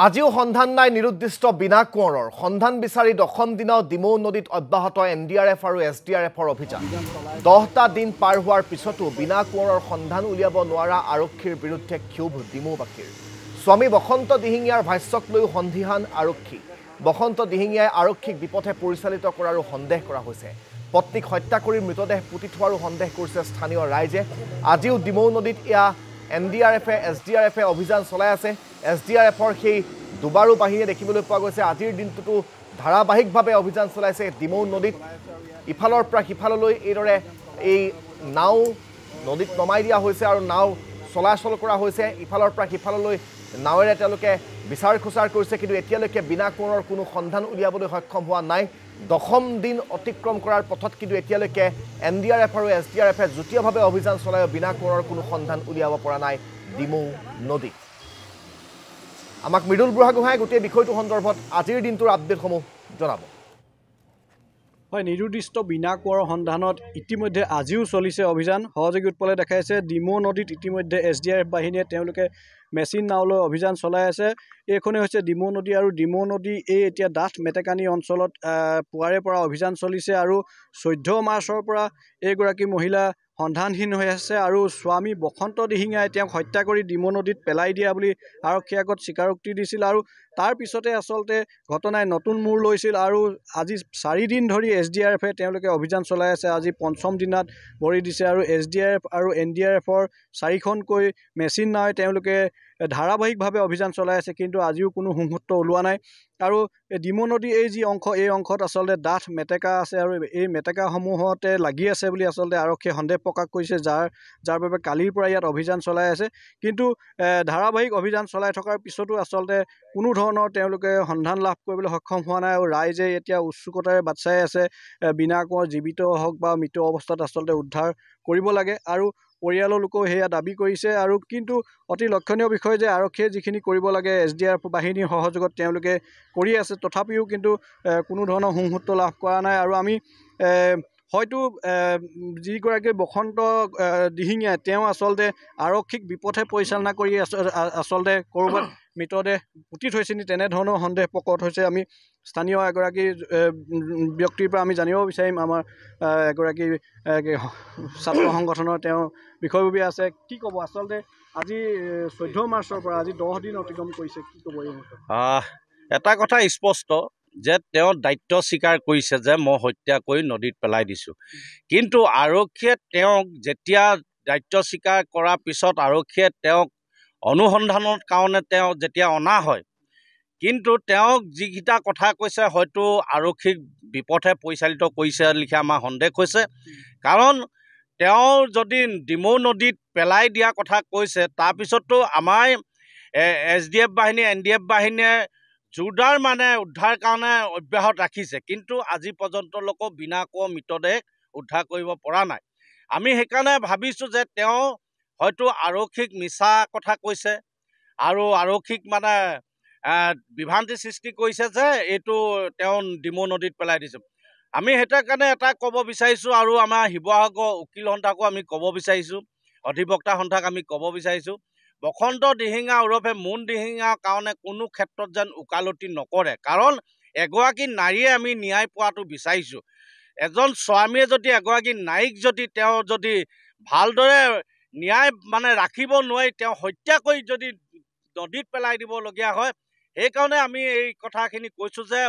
আজিও সন্ধান নাই নিৰুদ্দিষ্ট বিনা কোঁৱৰৰ সন্ধান বিচাৰি দশম দিনাও ডিমৌ নদীত অব্যাহত এনডিআৰএফ আৰু এছডিআৰএফৰ অভিযান 10টা দিন পাৰ হোৱাৰ পিছতো বিনা কোঁৱৰৰ সন্ধান উলিয়াব নোৱাৰা আৰক্ষীৰ বিৰুদ্ধে ক্ষোভ ডিমৌবাসীৰ স্বামী বসন্ত দিহিঙীয়াৰ ভাষ্যক লৈও সন্ধিহান আৰক্ষী বসন্ত দিহিঙীয়াই আৰক্ষীক বিপথে পৰিচালিত কৰাৰো সন্দেহ কৰা হৈছে পত্নীক হত্যা কৰি মৃতদেহ পুতি থোৱাৰো সন্দেহ কৰিছে স্থানীয় ৰাইজে আজিও ডিমৌ নদীত ইয়া এনডিআৰএফে এছডিআৰএফে অভিযান চলাই আছে এছডিআৰএফৰ সেই দুবাৰো বাহিনী দেখিবলৈ পোৱা গৈছে আজিৰ দিনটোতো ধাৰাবাহিকভাৱে অভিযান চলাইছে ডিমৌ নদীত ইফালৰ পৰা সিফাললৈ এইদৰে এই নাও নদীত নমাই দিয়া হৈছে আৰু নাও চলাচল কৰা হৈছে ইফালৰ পৰা সিফাললৈ নাৱেৰে তেওঁলোকে বিচাৰ খোচাৰ কৰিছে কিন্তু এতিয়ালৈকে বিনা কোঁৱৰৰ কোনো সন্ধান উলিয়াবলৈ সক্ষম হোৱা নাই দশম দিন অতিক্ৰম কৰাৰ পথত কিন্তু এতিয়ালৈকে এনডিআৰএফ আৰু এছডিআৰএফে যুটীয়াভাৱে অভিযান চলাই বিনা কোঁৱৰৰ কোনো সন্ধান উলিয়াব পৰা নাই ডিমৌ নদীত আমাক মৃদুল বুঢ়াগোহাঁই গোটেই বিষয়টো সন্দৰ্ভত আজিৰ দিনটোৰ আপডেটসমূহ জনাব হয় নিৰুদ্দিষ্ট বিনা কোঁৱৰৰ সন্ধানত ইতিমধ্যে আজিও চলিছে অভিযান সহযোগী উৎপলে দেখাইছে ডিমৌ নদীত ইতিমধ্যে এছডিআৰএফ বাহিনীয়ে তেওঁলোকে মেচিন নাওলৈ অভিযান চলাই আছে এইখনেই হৈছে ডিমৌ নদী আৰু ডিমৌ নদী এই এতিয়া ডাঠ মেটেকানি অঞ্চলত পুৱাৰে পৰা অভিযান চলিছে আৰু 14 মাৰ্চৰ পৰা এইগৰাকী মহিলা সন্ধানহীন হৈ আছে আৰু স্বামী বসন্ত দিহিঙীয়াই তেওঁক হত্যা কৰি ডিমৌ নদীত পেলাই দিয়া বুলি আৰক্ষীৰ আগত স্বীকাৰোক্তি দিছিল আৰু তাৰ পিছতে আচলতে ঘটনাই নতুন মূৰ লৈছিল আৰু আজি 4 দিন ধৰি এছডিআৰএফে তেওঁলোকে অভিযান চলাই আছে আজি পঞ্চম দিনত ভৰি দিছে আৰু এছডিআৰএফ আৰু এনডিআৰএফৰ 4খনকৈ মেচিন নাৱে তেওঁলোকে ধাৰাবাহিকভাৱে অভিযান চলাই আছে কিন্তু আজিও কোনো সংহত ওলোৱা নাই আৰু ডিমৌ নদী এই যি অংশ এই অংশত আচলতে ডাঠ মেটেকা আছে আৰু এই মেটেকাসমূহতে লাগি আছে বুলি আচলতে আৰক্ষীয়ে সন্দেহ প্ৰকাশ কৰিছে যাৰ বাবে কালিৰ পৰা ইয়াত অভিযান চলাই আছে কিন্তু ধাৰাবাহিক অভিযান চলাই থকাৰ পিছতো আচলতে কোনো ধৰণৰ তেওঁলোকে সন্ধান লাভ কৰিবলৈ সক্ষম হোৱা নাই আৰু ৰাইজে এতিয়া উৎসুকতাৰে বাট চাই আছে বিনা কোঁৱৰ জীৱিত হওক বা মৃত অৱস্থাত আচলতে উদ্ধাৰ কৰিব লাগে আৰু পৰিয়ালৰ লোকেও সেয়া দাবী কৰিছে আৰু কিন্তু অতি লক্ষণীয় বিষয় যে আৰক্ষীয়ে যিখিনি কৰিব লাগে এছডিআৰএফ বাহিনীৰ সহযোগত তেওঁলোকে কৰি আছে তথাপিও কিন্তু কোনো ধৰণৰ সংহত লাভ কৰা নাই আৰু আমি হয়তো যিগৰাকী বসন্ত দিহিঙীয়াই তেওঁ আচলতে আৰক্ষীক বিপথে পৰিচালনা কৰি আচলতে ক'ৰবাত মৃতদেহ পুতি থৈছে নি তেনেধৰণৰ সন্দেহ প্ৰকট হৈছে আমি স্থানীয় এগৰাকী ব্যক্তিৰ পৰা আমি জানিব বিচাৰিম আমাৰ এগৰাকী ছাত্ৰ সংগঠনৰ তেওঁ বিষয়ববীয়া আছে কি ক'ব আচলতে আজি 14 মাৰ্চৰ পৰা আজি 10 দিন অতিক্ৰম কৰিছে কি ক'ব এই এটা কথা স্পষ্ট যে তেওঁ দায়িত্ব স্বীকাৰ কৰিছে যে মই হত্যা কৰি নদীত পেলাই দিছোঁ কিন্তু আৰক্ষীয়ে তেওঁক যেতিয়া দায়িত্ব স্বীকাৰ কৰাৰ পিছত আৰক্ষীয়ে তেওঁক অনুসন্ধানৰ কাৰণে তেওঁ যেতিয়া অনা হয় কিন্তু তেওঁক যিকেইটা কথা কৈছে হয়তো আৰক্ষীক বিপথে পৰিচালিত কৰিছে লিখা আমাৰ সন্দেহ হৈছে কাৰণ তেওঁ যদি ডিমৌ নদীত পেলাই দিয়া কথা কৈছে তাৰপিছতো আমাৰ এছডিএফ বাহিনী এনডিএফ বাহিনীয়ে জোৰদাৰ মানে উদ্ধাৰ কাৰণে অব্যাহত ৰাখিছে কিন্তু আজি পৰ্যন্তলৈকো বিনা কোঁৱৰ মৃতদেহ উদ্ধাৰ কৰিব পৰা নাই আমি সেইকাৰণে ভাবিছোঁ যে তেওঁ হয়তো আৰক্ষীক মিছা কথা কৈছে আৰু আৰক্ষীক মানে বিভ্ৰান্তি সৃষ্টি কৰিছে যে এইটো তেওঁ ডিমৌ নদীত পেলাই দিছে আমি সেইটাৰ কাৰণে এটা ক'ব বিচাৰিছোঁ আৰু আমাৰ শিৱসাগৰ উকিল সন্থাকো আমি ক'ব বিচাৰিছোঁ অধিবক্তা সন্থাক আমি ক'ব বিচাৰিছোঁ বসন্ত দিহিঙা ওৰফে মুন দিহিঙাৰ কাৰণে কোনো ক্ষেত্ৰত যেন ওকালতি নকৰে কাৰণ এগৰাকী নাৰীয়ে আমি ন্যায় পোৱাটো বিচাৰিছোঁ এজন স্বামীয়ে যদি এগৰাকী নাৰীক যদি তেওঁ যদি ভালদৰে ন্যায় মানে ৰাখিব নোৱাৰি তেওঁ হত্যা কৰি যদি নদীত পেলাই দিবলগীয়া হয় সেইকাৰণে আমি এই কথাখিনি কৈছোঁ যে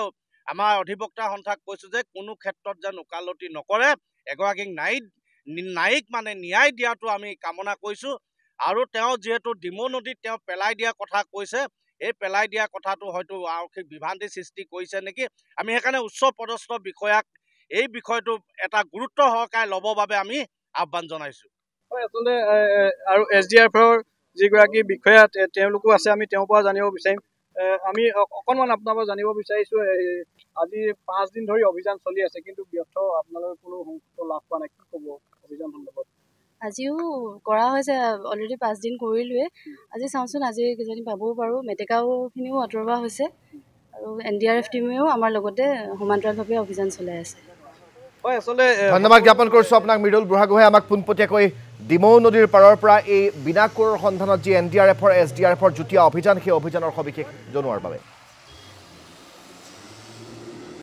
আমাৰ অধিবক্তা সন্থাক কৈছোঁ যে কোনো ক্ষেত্ৰত যেন ওকালতি নকৰে এগৰাকীক নাৰীক মানে ন্যায় দিয়াটো আমি কামনা কৰিছোঁ আৰু তেওঁ যিহেতু ডিমৌ নদীত তেওঁ পেলাই দিয়া কথা কৈছে এই পেলাই দিয়া কথাটো হয়তো আৰক্ষীক বিভ্ৰান্তি সৃষ্টি কৰিছে নেকি আমি সেইকাৰণে উচ্চ পদস্থ বিষয়াক এই বিষয়টো এটা গুৰুত্ব সহকাৰে ল'বৰ বাবে আমি আহ্বান জনাইছোঁ হয় আচলতে আৰু এছডিআৰএফৰ যিগৰাকী বিষয়া তেওঁলোকো আছে আমি তেওঁৰ পৰা জানিব বিচাৰিম আমি অকণমান আপোনাৰ পৰা জানিব বিচাৰিছোঁ আজি 5 দিন ধৰি অভিযান চলি আছে কিন্তু ব্যৰ্থ আপোনালোকে কোনো সংহত লাভ পোৱা নাই কি ক'ব অভিযান সন্দৰ্ভত আজিও কৰা হৈছে অলৰেডি 5 দিন কৰিলোৱে আজি চাওঁচোন আজি কিজানি পাবও পাৰোঁ মেটেকাওখিনিও আঁতৰোৱা হৈছে আৰু এনডিআৰএফ টিমেও আমাৰ লগতে সমান্তৰালভাৱে অভিযান চলাই আছে হয় আচলতে ধন্যবাদ জ্ঞাপন কৰিছোঁ আপোনাক মৃদুল বুঢ়াগোহাঁই আমাক পোনপটীয়াকৈ ডিমৌ নদীৰ পাৰৰ পৰা এই বিনা কোঁৱৰৰ সন্ধানত যি NDRF SDRFৰ যুটীয়া অভিযান সেই অভিযানৰ সবিশেষ জনোৱাৰ বাবে